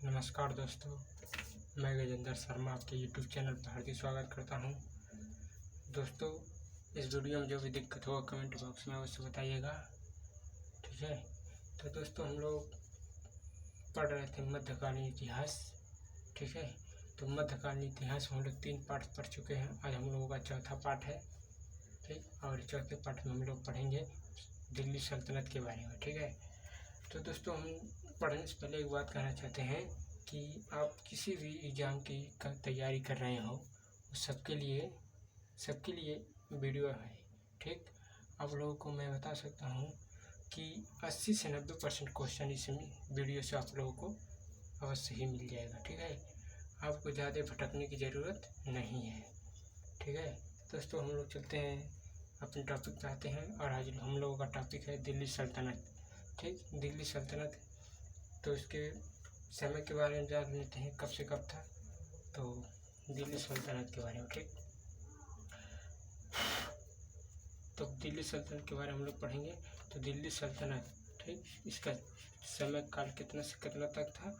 नमस्कार दोस्तों, मैं गजेंद्र शर्मा आपके YouTube चैनल पर हार्दिक स्वागत करता हूं। दोस्तों, इस वीडियो में जो भी दिक्कत होगा कमेंट बॉक्स में अवश्य बताइएगा, ठीक है। तो दोस्तों, हम लोग पढ़ रहे थे मध्यकालीन इतिहास, ठीक है। तो मध्यकालीन इतिहास में हम लोग 3 पाठ पढ़ चुके हैं। आज हम लोगों का चौथा पाठ है, ठीक। और चौथे पाठ में हम लोग पढ़ेंगे दिल्ली सल्तनत के बारे में, ठीक है। तो दोस्तों, हम पढ़ने से पहले एक बात कहना चाहते हैं कि आप किसी भी एग्ज़ाम की तैयारी कर रहे हो, सबके लिए वीडियो है, ठीक। आप लोगों को मैं बता सकता हूँ कि 80 से 90% क्वेश्चन इस वीडियो से आप लोगों को अवश्य ही मिल जाएगा, ठीक है। आपको ज़्यादा भटकने की ज़रूरत नहीं है, ठीक है। दोस्तों, हम लोग चलते हैं अपने टॉपिक पे आते हैं। और आज हम लोगों का टॉपिक है दिल्ली सल्तनत, ठीक। दिल्ली सल्तनत, तो इसके समय के बारे में जान लेते हैं, कब से कब था। तो दिल्ली सल्तनत के बारे में, ठीक। तो दिल्ली सल्तनत के बारे में हम लोग पढ़ेंगे। तो दिल्ली सल्तनत, ठीक, इसका समय काल कितना से कितना तक था।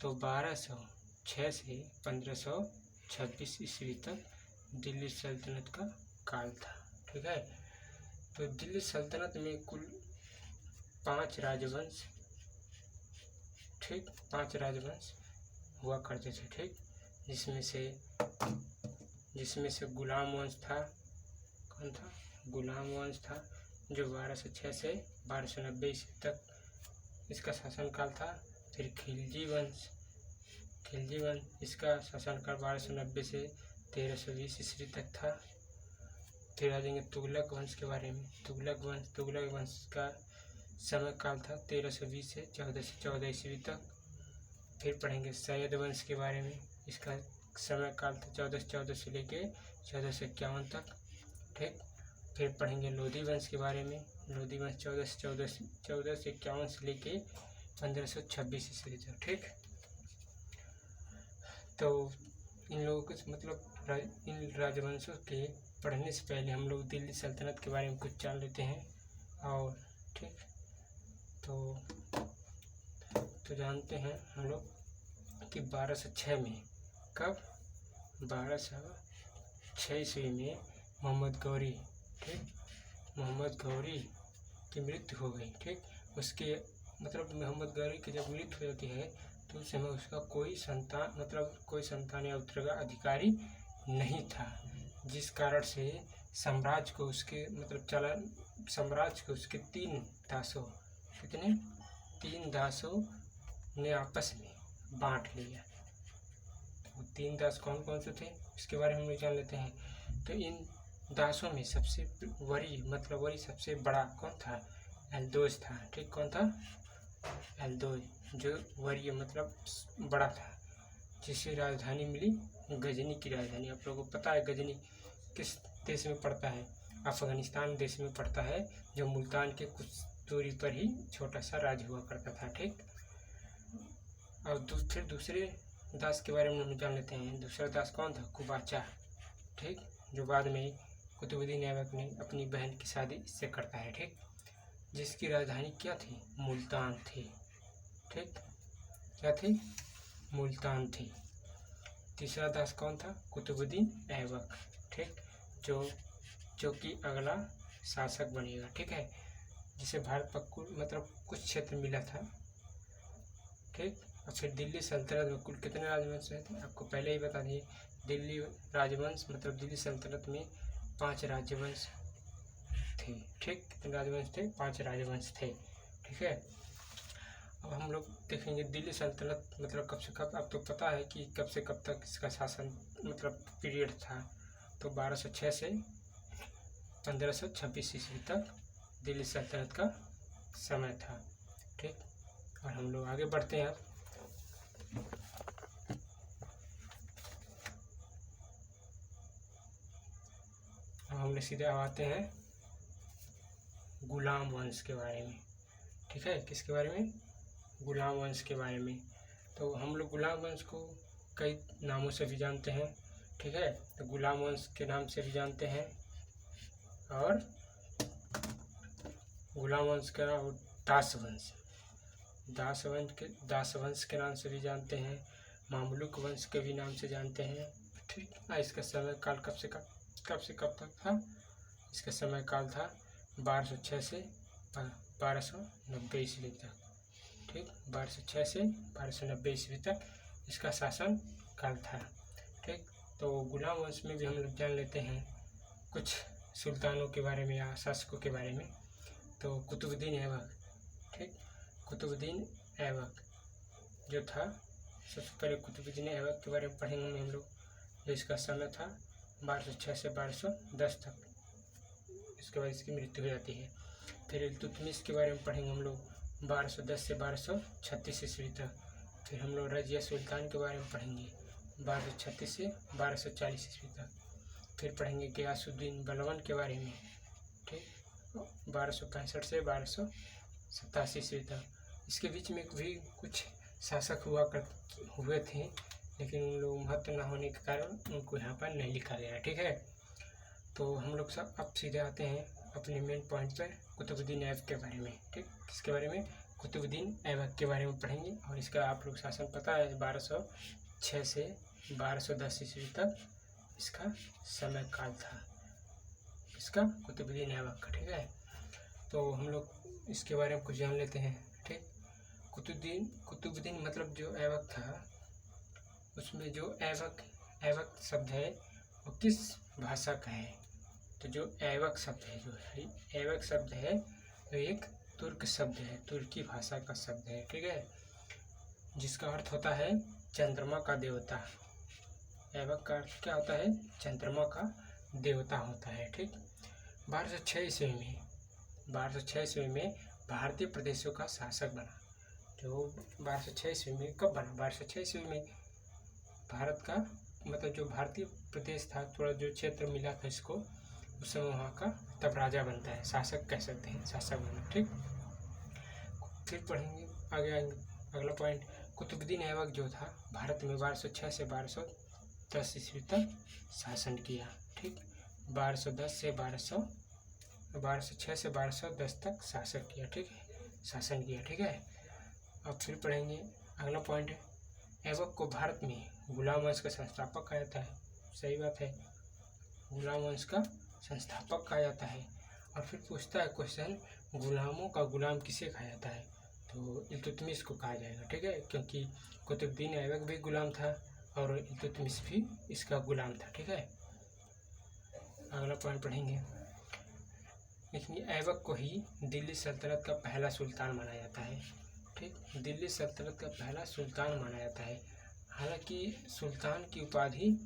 तो 1206 से 1526 ईस्वी तक दिल्ली सल्तनत का काल था, ठीक है। तो दिल्ली सल्तनत में कुल 5 राजवंश, ठीक, 5 राजवंश हुआ करते थे, ठीक। जिसमें से गुलाम वंश था। कौन था? गुलाम वंश था, जो 1206 से 1290 ईस्वी तक इसका शासनकाल था। फिर खिलजी वंश, इसका शासनकाल 1290 से 1320 ईस्वी तक था। फिर आ जाएंगे तुगलक वंश के बारे में। तुगलक वंश का समय काल था 1320 से 1414 ईस्वी तक। फिर पढ़ेंगे सैयद वंश के बारे में। इसका समय काल था 1414 से लेके 1451 तक, ठीक। फिर पढ़ेंगे लोधी वंश के बारे में। लोधी वंश 1414 से 51 से लेके 1526 ईस्वी तक, ठीक। तो इन लोगों के मतलब इन राजवंशों के पढ़ने से पहले हम लोग दिल्ली सल्तनत के बारे में कुछ जान लेते हैं। और ठीक, तो जानते हैं हम लोग कि 1206 में, कब? 1206 ईस्वी में मोहम्मद गौरी, ठीक, मोहम्मद गौरी की मृत्यु हो गई, ठीक। उसके मतलब मोहम्मद गौरी की जब मृत्यु होती है तो उस समय उसका कोई संतान या उत्तराधिकारी नहीं था, जिस कारण से साम्राज्य को उसके उसके 3 दासों, कितने? 3 दासों ने आपस में बांट लिया। तो 3 दास कौन कौन से थे इसके बारे में हम जान लेते हैं। तो इन दासों में सबसे वरी सबसे बड़ा कौन था? एल्दोज था, ठीक। कौन था? एल्दोज, जो वरीय बड़ा था, जिसे राजधानी मिली गजनी की राजधानी। आप लोगों को पता है गजनी किस देश में पड़ता है? अफगानिस्तान देश में पड़ता है, जो मुल्तान के कुछ दूरी पर ही छोटा सा राज्य हुआ करता था, ठीक। और फिर दूसरे दास के बारे में हम जान लेते हैं। दूसरा दास कौन था? कुबाचा, ठीक, जो बाद में कुतुबुद्दीन ऐबक ने अपनी बहन की शादी इससे करता है, ठीक, जिसकी राजधानी क्या थी? मुल्तान थी, ठीक। क्या थी? मुल्तान थी। तीसरा दास कौन था? कुतुबुद्दीन ऐबक, ठीक, जो कि अगला शासक बनेगा, ठीक है, जिसे भारत पर कुछ क्षेत्र मिला था, ठीक। और फिर दिल्ली सल्तनत में कुल कितने राजवंश थे? आपको पहले ही बता दिए। दिल्ली राजवंश दिल्ली सल्तनत में 5 राजवंश थे, ठीक। कितने राजवंश थे? 5 राजवंश थे, ठीक है। अब हम लोग देखेंगे दिल्ली सल्तनत कब से कब। अब तो पता है कि कब से कब तक इसका शासन पीरियड था। तो 1206 से 1526 ईस्वी तक दिल्ली सल्तनत का समय था, ठीक। और हम लोग आगे बढ़ते हैं। अब हम लोग सीधे आते हैं गुलाम वंश के बारे में, ठीक है। किसके बारे में? गुलाम वंश के बारे में। तो हम लोग गुलाम वंश को कई नामों से भी जानते हैं, ठीक है। तो गुलाम वंश के नाम से भी जानते हैं, और गुलाम वंश का दास वंश, दासवंश के नाम से भी जानते हैं, मामलुक वंश के भी नाम से जानते हैं। ठीक, इसका समय काल कब से कब तक था? इसका समय काल था 1206 से 1290 ईस्वी तक। ठीक, 1206 से 1290 ईस्वी तक इसका शासन काल था। ठीक, तो गुलाम वंश में भी हम लोग जान लेते हैं कुछ सुल्तानों के बारे में या शासकों के बारे में। तो कुतुबुद्दीन ऐबक, ठीक, कुतुबुद्दीन ऐबक जो था, सबसे पहले कुतुबुद्दीन ऐबक के बारे में पढ़ेंगे हम लोग। जो इसका समय था 1206 से 1210 तक, इसके बाद इसकी मृत्यु हो जाती है। फिर इल्तुतमिश के बारे में पढ़ेंगे हम लोग 1210 से 1236 ईस्वी तक। फिर हम लोग रजिया सुल्तान के बारे में पढ़ेंगे 1236 से 1240 ईस्वी तक। फिर पढ़ेंगे गियासुद्दीन बलबन के बारे में, ठीक, 1265 से 1287 ईस्वी तक। इसके बीच में भी कुछ शासक हुए थे, लेकिन उन लोग महत्व न होने के कारण उनको यहाँ पर नहीं लिखा गया। ठीक है, तो हम लोग सब अब सीधे आते हैं अपने मेन पॉइंट पर, कुतुबुद्दीन ऐबक के बारे में। ठीक, किसके बारे में? कुतुबुद्दीन ऐबक के बारे में पढ़ेंगे। और इसका आप लोग शासन पता है 1206 से 1210 ईस्वी तक इसका समय काल था, इसका कुतुबुद्दीन ऐबक का। ठीक है, तो हम लोग इसके बारे में कुछ जान लेते हैं। ठीक, कुतुबुद्दीन मतलब जो ऐबक था, उसमें जो ऐबक शब्द है वो किस भाषा का है? तो जो ऐबक शब्द है, ऐबक शब्द है वो एक तुर्क शब्द है, तुर्की भाषा का शब्द है। ठीक है, जिसका अर्थ होता है चंद्रमा का देवता। ऐबक का अर्थ क्या होता है? चंद्रमा का देवता होता है। ठीक, 1206 ईस्वी में भारतीय प्रदेशों का शासक बना। जो 1206 ईस्वी में कब बना? 1206 ईस्वी में भारत का मतलब जो भारतीय प्रदेश था, थोड़ा जो क्षेत्र मिला था इसको, उस समय वहाँ का तब राजा बनता है, शासक कह सकते हैं, शासक बना। ठीक, फिर पढ़ेंगे आगे अगला पॉइंट। कुतुबुद्दीन ऐबक जो था भारत में 1206 से 1210 ईस्वी तक शासन किया। ठीक, 1206 से 1210 तक शासन किया। ठीक है, ठीक है। अब फिर पढ़ेंगे अगला पॉइंट। ऐबक को भारत में गुलाम वंश का संस्थापक कहा जाता है। सही बात है, गुलाम वंश का संस्थापक कहा जाता है। और फिर पूछता है क्वेश्चन, गुलामों का गुलाम किसे कहा जाता है? तो इल्तुतमिश को कहा जाएगा। ठीक है, क्योंकि कुतुबुद्दीन ऐबक भी गुलाम था और इल्तुतमिश भी इसका गुलाम था। ठीक है, अगला पॉइंट पढ़ेंगे। लेकिन ऐबक को ही दिल्ली सल्तनत का पहला सुल्तान माना जाता है। ठीक, दिल्ली सल्तनत का पहला सुल्तान माना जाता है। हालांकि सुल्तान की उपाधि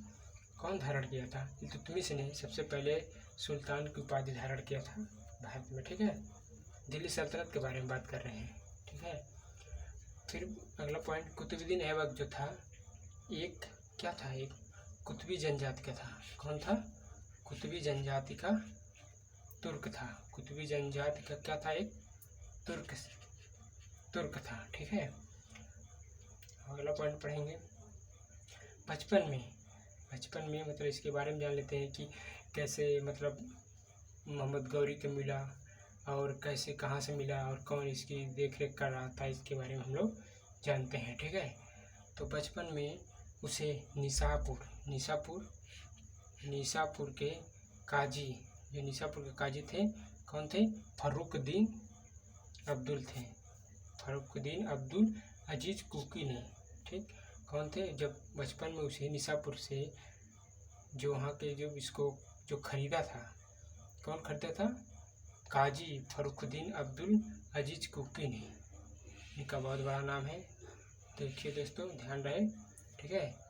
कौन धारण किया था? इल्तुतमिश ने सबसे पहले सुल्तान की उपाधि धारण किया था भारत में। ठीक है, दिल्ली सल्तनत के बारे में बात कर रहे हैं। ठीक है, फिर अगला पॉइंट, कुतुबुद्दीन ऐबक जो था एक क्या था? एक कुतुबी जनजाति का था। कौन था? कुतुबी जनजाति का तुर्क था। कुतुबी जनजाति का क्या था? एक तुर्क था। ठीक है, अगला पॉइंट पढ़ेंगे। बचपन में मतलब इसके बारे में जान लेते हैं कि कैसे मतलब मोहम्मद गौरी को मिला और कैसे कहाँ से मिला और कौन इसकी देख रेख कर रहा था, इसके बारे में हम लोग जानते हैं। ठीक है, तो बचपन में उसे निसापुर के काजी, जो निसापुर के काजी थे, कौन थे? फर्रुखुद्दीन अब्दुल अजीज कुकी ने। ठीक, कौन थे? जब बचपन में उसे निसापुर से जो वहाँ के जो खरीदा था, कौन खरीदा था? काजी फर्रुखुद्दीन अब्दुल अजीज कुकी ने। इनका बहुत बड़ा नाम है, देखिए दोस्तों, ध्यान रहे। ठीक है,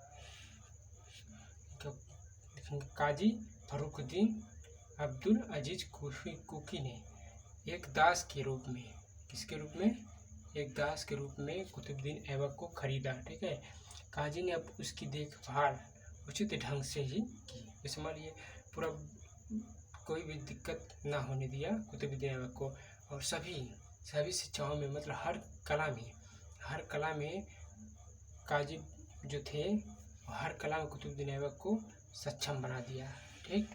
काजी फर्रुखुद्दीन अब्दुल अजीज कुकी ने एक दास के रूप में, किसके रूप में? एक दास के रूप में कुतुबुद्दीन ऐबक को खरीदा। ठीक है, काजी ने अब उसकी देखभाल उचित ढंग से ही की। समझ लिए, पूरा कोई भी दिक्कत ना होने दिया कुतुबुद्दीन ऐबक को। और सभी शिक्षाओं में मतलब हर कला में काजी जो थे, हर कला में कुतुबुद्दीन ऐबक को सक्षम बना दिया। ठीक,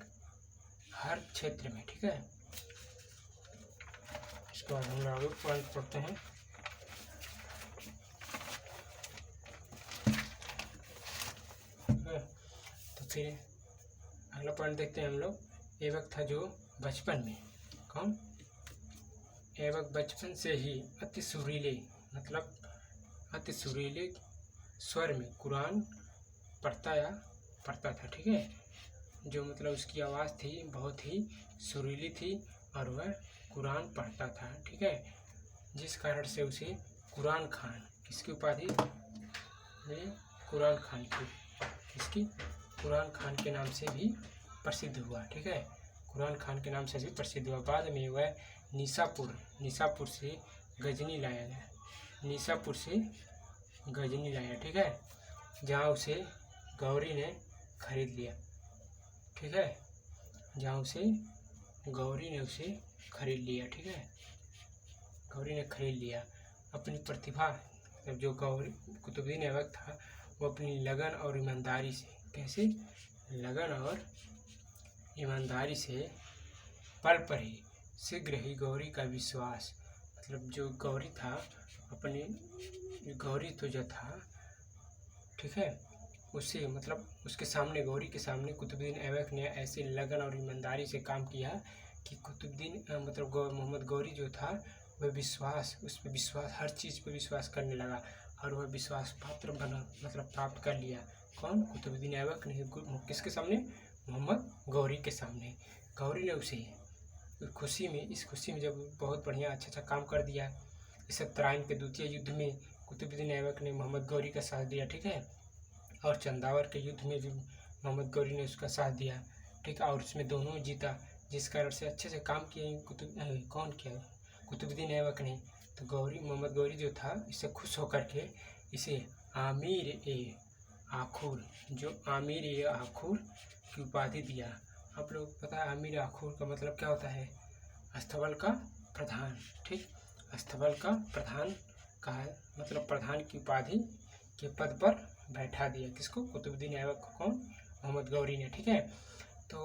हर क्षेत्र में। ठीक है, इसके बाद हम लोग आगे पॉइंट पढ़ते हैं। फिर अगला पॉइंट देखते हैं हम लोग। ऐबक था जो बचपन में, कौन? ऐबक बचपन से ही अति सुरीले, मतलब अति सुरीले स्वर में कुरान पढ़ता था, ठीक है। जो मतलब उसकी आवाज़ थी बहुत ही सुरीली थी और वह कुरान पढ़ता था, ठीक है। जिस कारण से उसे कुरान खान, किसकी उपाधि? कुरान खान की, किसकी? कुरान खान के नाम से भी प्रसिद्ध हुआ, ठीक है। कुरान खान के नाम से भी प्रसिद्ध हुआ। बाद में वह निसापुर से गजनी लाया गया, निसापुर से गजनी लाया, ठीक है, जहाँ उसे गौरी ने खरीद लिया, ठीक है, जहाँ उसे गौरी ने उसे खरीद लिया, ठीक है, गौरी ने खरीद लिया। अपनी प्रतिभा, जो गौरी कुतुबुद्दीन ऐबक था वो अपनी लगन और ईमानदारी से, कैसे? लगन और ईमानदारी से पल पर ही शीघ्र ही गौरी का विश्वास, मतलब जो गौरी था, अपनी गौरी तो जो था, ठीक है, उससे मतलब उसके सामने, गौरी के सामने कुतुबुद्दीन ऐबक ने ऐसे लगन और ईमानदारी से काम किया कि कुतुबुद्दीन मतलब मोहम्मद गौरी जो था वह उस पर विश्वास, हर चीज़ पे विश्वास करने लगा और वह विश्वास पात्र बना, मतलब प्राप्त कर लिया। कौन? कुतुबुद्दीन ऐबक ने। किसके सामने? मोहम्मद गौरी के सामने। गौरी ने उसे इस खुशी में जब बहुत बढ़िया अच्छा काम कर दिया। इस तराइन के द्वितीय युद्ध में कुतुबुद्दीन ऐबक ने मोहम्मद गौरी का साथ दिया, ठीक है, और चंदावर के युद्ध में भी मोहम्मद गौरी ने उसका साथ दिया, ठीक है, और उसमें दोनों जीता, जिस कारण से अच्छे से काम किया। कौन किया? कुतुबुद्दीन ऐबक ने। तो मोहम्मद गौरी जो था, इससे खुश होकर के इसे आमीर-ए-आखुर की उपाधि दिया। आप लोग पता है आमीर आखुर का मतलब क्या होता है? अस्तबल का प्रधान, ठीक, अस्तबल का प्रधान का है, मतलब प्रधान की उपाधि के पद पर बैठा दिया। किसको? कुतुबुद्दीन ऐबक को। कौन? मोहम्मद गौरी ने, ठीक है। तो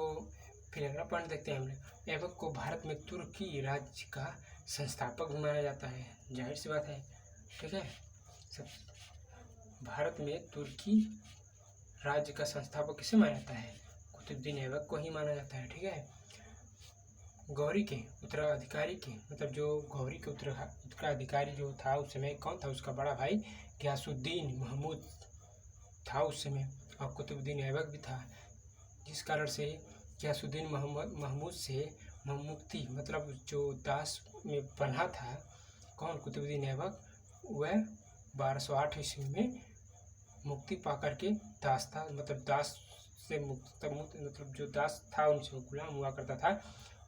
फिर अगला पॉइंट देखते हैं हम लोग। ऐबक को भारत में तुर्की राज्य का संस्थापक भी माना जाता है, जाहिर सी बात है, ठीक है। भारत में तुर्की राज्य का संस्थापक किसे माना जाता है? कुतुबुद्दीन ऐबक को ही माना जाता है, ठीक है। गौरी के उत्तराधिकारी के, मतलब जो गौरी के उत्तराधिकारी जो था उस समय, कौन था? उसका बड़ा भाई गियासुद्दीन महमूद था उस समय, और कुतुबुद्दीन ऐबक भी था, जिस कारण से गियासुद्दीन महमूद से मुक्ति, मतलब जो दास में बंधा था, कौन? कुतुबुद्दीन ऐबक, वह 1208 ईस्वी में मुक्ति पा करके दास था, मतलब दास से मुक्त, मतलब जो दास था उनसे गुलाम हुआ करता था,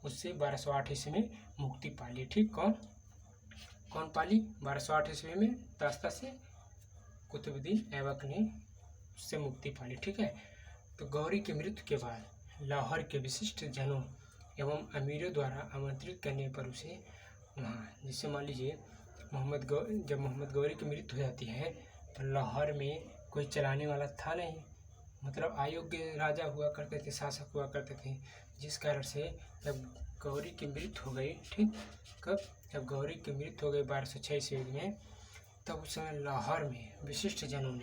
उससे 1208 ईस्वी में मुक्ति पा ली, ठीक। कौन पाली? 1208 ईस्वी में दासता से कुतुबुद्दीन ऐबक ने उससे मुक्ति पा ली, ठीक है। तो गौरी की मृत्यु के बाद लाहौर के विशिष्ट जनों एवं अमीरों द्वारा आमंत्रित करने पर उसे वहाँ, जैसे मान लीजिए जब मोहम्मद गौरी की मृत्यु हो जाती है तो लाहौर में कोई चलाने वाला था नहीं, मतलब अयोग्य राजा हुआ करते थे, शासक हुआ करते थे, जिस कारण से जब गौरी की मृत्यु हो गई, ठीक, कब? जब गौरी की मृत्यु हो गई 1206 ईस्वी में, तब उस समय लाहौर में विशिष्ट जनों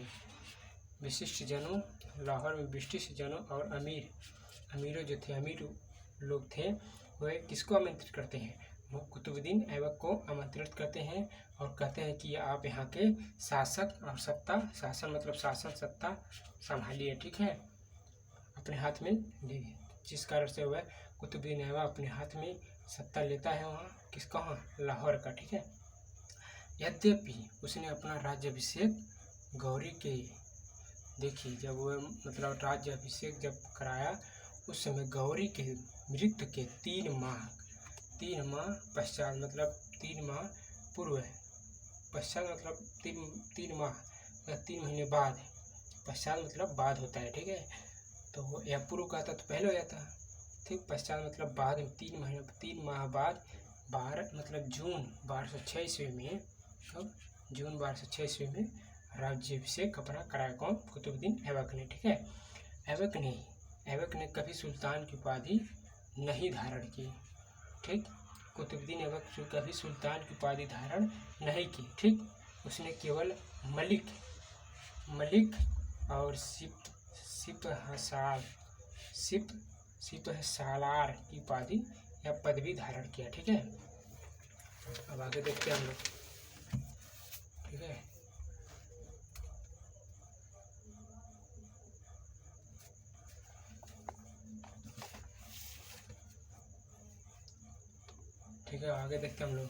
लाहौर में विशिष्ट जनों और अमीरों जो थे, अमीर लोग थे, वह किसको आमंत्रित करते हैं? कुतुबुद्दीन ऐबक को आमंत्रित करते हैं और कहते हैं कि आप यहाँ के शासक और शासन मतलब शासन सत्ता संभालिए, ठीक है, अपने हाथ में ले। जिस कारण से वह कुतुबुद्दीन ऐबक अपने हाथ में सत्ता लेता है, वहाँ किसका? लाहौर का, ठीक है। यद्यपि उसने अपना राज्याभिषेक गौरी के, देखिए जब वह मतलब राज्याभिषेक जब कराया, उस समय गौरी के मृत्यु के 3 माह पश्चात, मतलब 3 माह पूर्व पश्चात, मतलब 3 माह या 3 महीने बाद, पश्चात मतलब बाद होता है, ठीक है। तो यह पूर्व का था तो पहले हो जाता, ठीक, पश्चात मतलब बाद में 3 माह बाद, 12 मतलब जून 1206 ईस्वी में, कब? जून 1206 ईस्वी में राज्याभिषेक अपना कराया। कौन? कुतुबुद्दीन ऐबक ने, ठीक है। ऐबक ने कभी सुल्तान की उपाधि नहीं धारण की, ठीक, कुतुबुद्दीन ऐबक कभी सुल्तान की उपाधि धारण नहीं की, ठीक, उसने केवल मलिक और सालार की उपाधि या पदवी धारण किया। ठीक है, अब आगे देखते हैं हम लोग। ठीक है, आगे देखते हैं हम लोग।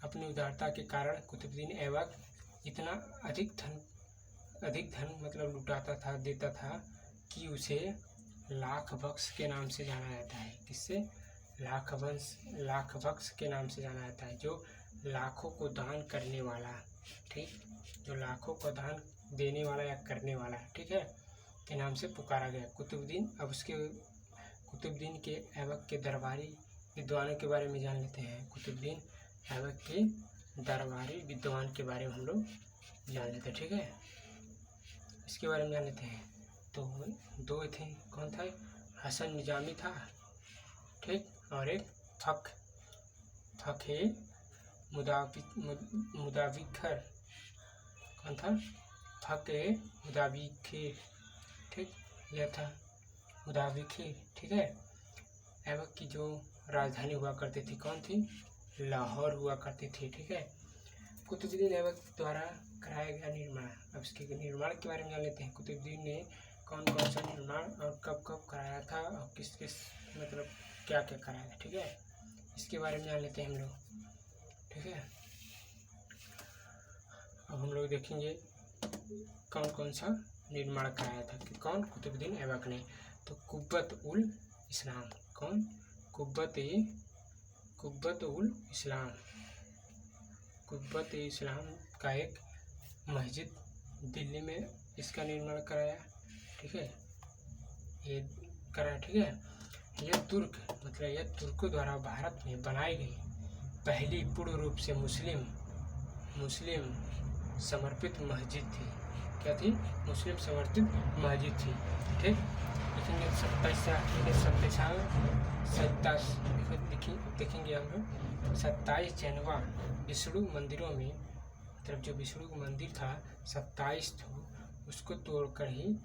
अपनी उदारता के कारण कुतुबुद्दीन ऐबक इतना अधिक धन मतलब लुटाता था, देता था कि उसे लाख बख्श के नाम से जाना जाता है। किससे? लाख बख्श के नाम से जाना जाता है, जो लाखों को दान करने वाला। ठीक, जो लाखों को दान देने वाला या करने वाला, ठीक है, के नाम से पुकारा गया कुतुबुद्दीन। अब उसके कुतुबुद्दीन के ऐबक के दरबारी विद्वानों के बारे में जान लेते हैं। कुतुबुद्दीन ऐबक के दरबारी विद्वान के बारे में हम लोग जान लेते हैं। ठीक है, इसके बारे में जान लेते हैं। तो दो थे, कौन था? हसन निजामी था, ठीक, और एक फखे मुदाविखर। कौन था? फखे मुदाविखिर, ठीक, यह था मुदाविखिर। ठीक है, ऐबक की जो राजधानी हुआ करती थी, कौन थी? लाहौर हुआ करती थी। ठीक है, कुतुबुद्दीन ऐबक द्वारा कराया गया निर्माण। अब इसके निर्माण के बारे में जान लेते हैं। कुतुबुद्दीन ने कौन कौन सा निर्माण और कब कब कराया था और किस मतलब क्या क्या कराया था। ठीक है, इसके बारे में जान लेते हैं हम लोग। ठीक है, अब हम लोग देखेंगे कौन कौन सा निर्माण कराया था कि कौन? कुतुबुद्दीन ऐबक ने। तो कुब्बत उल इस्लाम। कौन? कुब्बत इस्लाम का एक मस्जिद दिल्ली में इसका निर्माण कराया। ठीक है, ये कराया। ठीक है, यह तुर्क मतलब यह तुर्कों द्वारा भारत में बनाई गई पहली पूर्ण रूप से मुस्लिम समर्पित मस्जिद थी। क्या थी? मुस्लिम समर्पित मस्जिद थी। ठीक, देखेंगे 27 जनवा विष्णु मंदिरों में, मतलब जो विष्णु का मंदिर था 27 उसको तोड़कर ही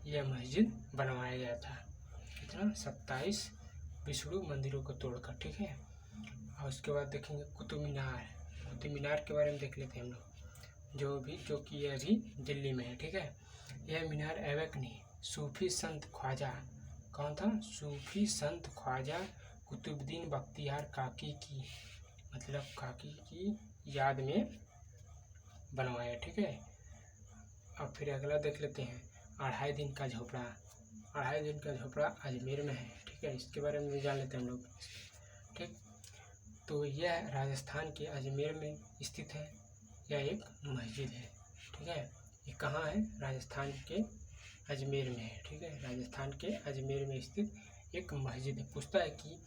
यह मस्जिद बनवाया गया था। कितना? 27 विष्णु मंदिरों को तोड़कर। ठीक है, और उसके बाद देखेंगे कुतुब मीनार के बारे में देख लेते हैं हम लोग, जो कि यह भी दिल्ली में है। ठीक है, यह मीनार ऐबक ने सूफी संत ख्वाजा, कौन था? सूफी संत ख्वाजा कुतुबुद्दीन बख्तियार काकी की याद में बनवाया। ठीक है, अब फिर अगला देख लेते हैं। 2.5 दिन का झोपड़ा अजमेर में है। ठीक है, इसके बारे में जान लेते हैं हम लोग। ठीक, तो यह राजस्थान के अजमेर में स्थित है। यह एक मस्जिद है। ठीक है, ये कहाँ है? राजस्थान के अजमेर में है। ठीक है, राजस्थान के अजमेर में स्थित एक मस्जिद है। पूछता है कि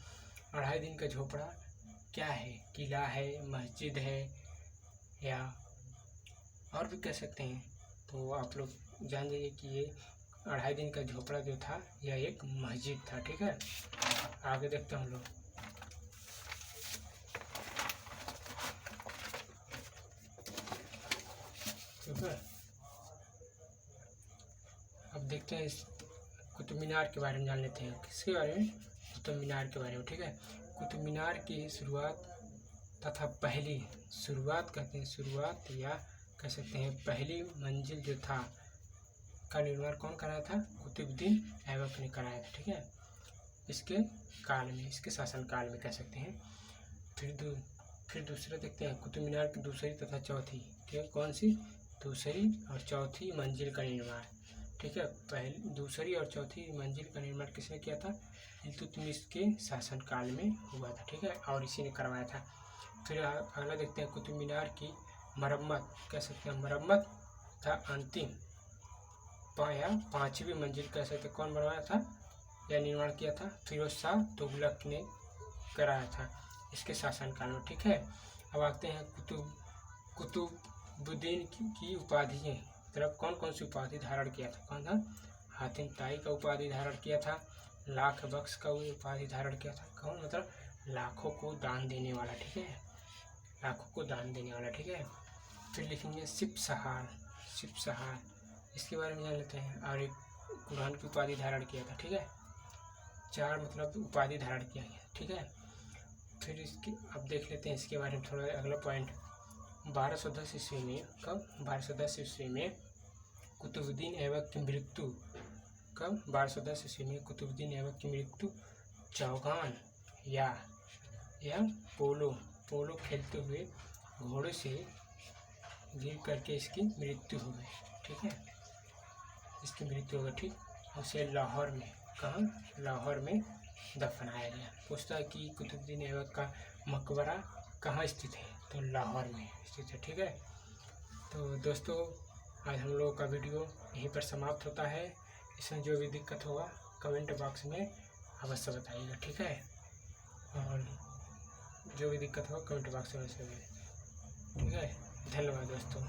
2.5 दिन का झोपड़ा क्या है? किला है, मस्जिद है, या और भी कह सकते हैं। तो आप लोग जान जाइए कि ये 2.5 दिन का झोपड़ा जो था यह एक मस्जिद था। ठीक है, आगे देखते हैं हम लोग। ठीक है, अब देखते हैं इस कुतुब मीनार के बारे में जान लेते हैं। किसके बारे में? कुतुब मीनार के बारे में। ठीक है, कुतुब मीनार की शुरुआत तथा पहली शुरुआत कहते हैं, शुरुआत या कह सकते हैं पहली मंजिल जो था का निर्माण कौन कराया था? कुतुबुद्दीन ऐबक ने कराया था। ठीक है, इसके काल में, इसके शासन काल में कह सकते हैं। फिर दूसरा देखते हैं कुतुब मीनार की दूसरी तथा चौथी, ठीक है, कौन सी? दूसरी और चौथी मंजिल का निर्माण। ठीक है, पहली, दूसरी और चौथी मंजिल का निर्माण किसने किया था? इल्तुतमिश के शासन काल में हुआ था। ठीक है, और इसी ने करवाया था। फिर अगला देखते हैं कुतुब मीनार की मरम्मत, कह सकते हैं मरम्मत था अंतिम या 5वीं मंजिल कह सकते, कौन बनवाया था या निर्माण किया था? फिरोज शाह तुगलक ने कराया था इसके शासनकाल में। ठीक है, अब आते हैं कुतुबुद्दीन की उपाधियाँ, मतलब कौन कौन सी उपाधि धारण किया था? कौन था? हातिम ताई का उपाधि धारण किया था, लाख बख्श का उपाधि धारण किया था। कौन? मतलब लाखों को दान देने वाला। ठीक है, लाखों को दान देने वाला। ठीक है, फिर लिखेंगे शिप सहार, इसके बारे में जान लेते हैं। और एक कुरान की उपाधि धारण किया था, ठीक है। 4 मतलब उपाधि धारण किया गया, ठीक है। फिर इसकी अब देख लेते हैं इसके बारे में थोड़ा अगला पॉइंट। 1210 ईस्वी में, कब? 1210 ईस्वी में कुतुबुद्दीन ऐबक की मृत्यु, कब? 1210 ईस्वी में कुतुबुद्दीन ऐबक की मृत्यु चौगान या पोलो खेलते हुए घोड़े से गिर करके इसकी मृत्यु हो गई, ठीक है। इसकी मृत्यु हो गई, ठीक। उसे लाहौर में, कहाँ? लाहौर में दफनाया गया। पूछता है कि कुतुबुद्दीन ऐबक का मकबरा कहाँ स्थित है? तो लाहौर में स्थित है, ठीक है। तो दोस्तों आज हम लोगों का वीडियो यहीं पर समाप्त होता है। इसमें जो भी दिक्कत होगा कमेंट बॉक्स में अवश्य बताइएगा, ठीक है। और जो भी दिक्कत हो कमेंट बॉक्स में, ठीक है। धन्यवाद दोस्तों।